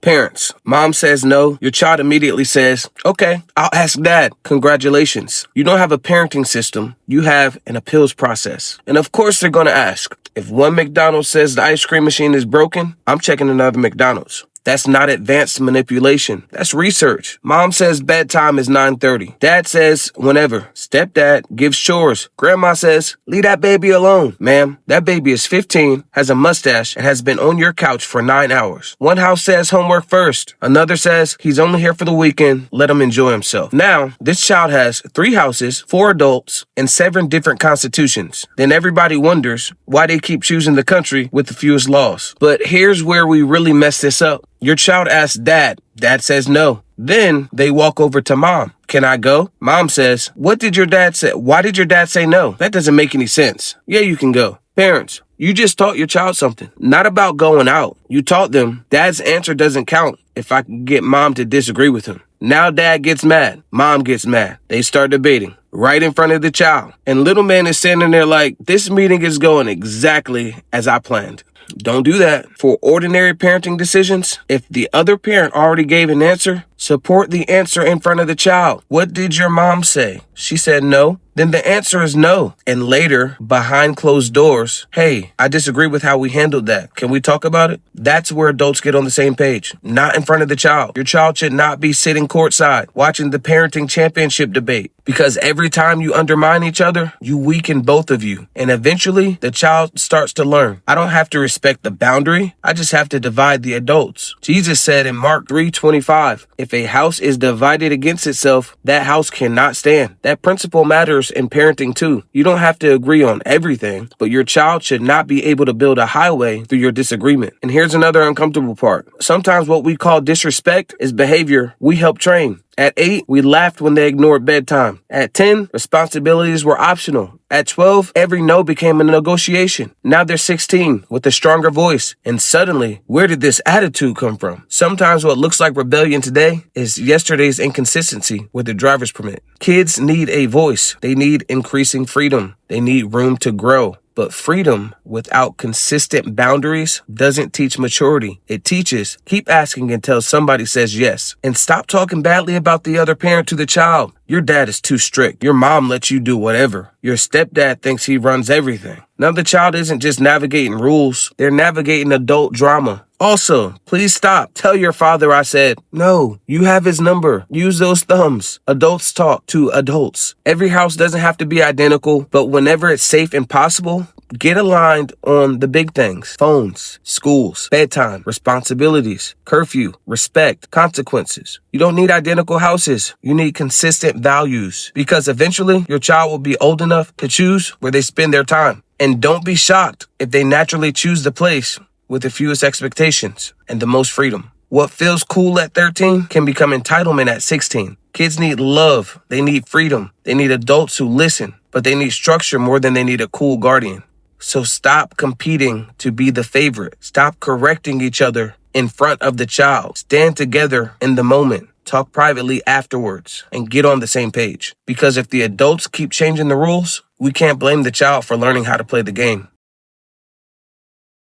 Parents, mom says no, your child immediately says, okay, I'll ask dad. Congratulations. You don't have a parenting system, you have an appeals process. And of course they're going to ask. If one McDonald's says the ice cream machine is broken, I'm checking another McDonald's. That's not advanced manipulation. That's research. Mom says bedtime is 9:30. Dad says whenever. Stepdad gives chores. Grandma says, leave that baby alone. Ma'am, that baby is 15, has a mustache, and has been on your couch for 9 hours. One house says homework first. Another says he's only here for the weekend. Let him enjoy himself. Now, this child has 3 houses, 4 adults, and 7 different constitutions. Then everybody wonders why they keep choosing the country with the fewest laws. But here's where we really mess this up. Your child asks dad. Dad says no. Then they walk over to mom. Can I go? Mom says, what did your dad say? Why did your dad say no? That doesn't make any sense. Yeah, you can go. Parents, you just taught your child something. Not about going out. You taught them dad's answer doesn't count if I can get mom to disagree with him. Now dad gets mad. Mom gets mad. They start debating right in front of the child. And little man is standing there like, this meeting is going exactly as I planned. Don't do that. For ordinary parenting decisions, if the other parent already gave an answer, support the answer in front of the child. What did your mom say? She said no. Then the answer is no. And later, behind closed doors, hey, I disagree with how we handled that. Can we talk about it? That's where adults get on the same page, not in front of the child. Your child should not be sitting courtside watching the parenting championship debate, because every time you undermine each other, you weaken both of you. And eventually, the child starts to learn. I don't have to respect the boundary. I just have to divide the adults. Jesus said in Mark 3:25, if a house is divided against itself, that house cannot stand. That principle matters in parenting too. You don't have to agree on everything, but your child should not be able to build a highway through your disagreement. And here's another uncomfortable part. Sometimes what we call disrespect is behavior we help train. At 8, we laughed when they ignored bedtime. At 10, responsibilities were optional. At 12, every no became a negotiation. Now they're 16 with a stronger voice. And suddenly, where did this attitude come from? Sometimes what looks like rebellion today is yesterday's inconsistency with the driver's permit. Kids need a voice. They need increasing freedom. They need room to grow. But freedom without consistent boundaries doesn't teach maturity. It teaches keep asking until somebody says yes. And stop talking badly about the other parent to the child. Your dad is too strict. Your mom lets you do whatever. Your stepdad thinks he runs everything. Now the child isn't just navigating rules. They're navigating adult drama. Also, please stop. Tell your father I said, no, you have his number. Use those thumbs. Adults talk to adults. Every house doesn't have to be identical, but whenever it's safe and possible, get aligned on the big things. Phones, schools, bedtime, responsibilities, curfew, respect, consequences. You don't need identical houses. You need consistent values, because eventually your child will be old enough to choose where they spend their time. And don't be shocked if they naturally choose the place with the fewest expectations and the most freedom. What feels cool at 13 can become entitlement at 16. Kids need love. They need freedom. They need adults who listen, but they need structure more than they need a cool guardian. So stop competing to be the favorite. Stop correcting each other in front of the child. Stand together in the moment. Talk privately afterwards and get on the same page. Because if the adults keep changing the rules, we can't blame the child for learning how to play the game.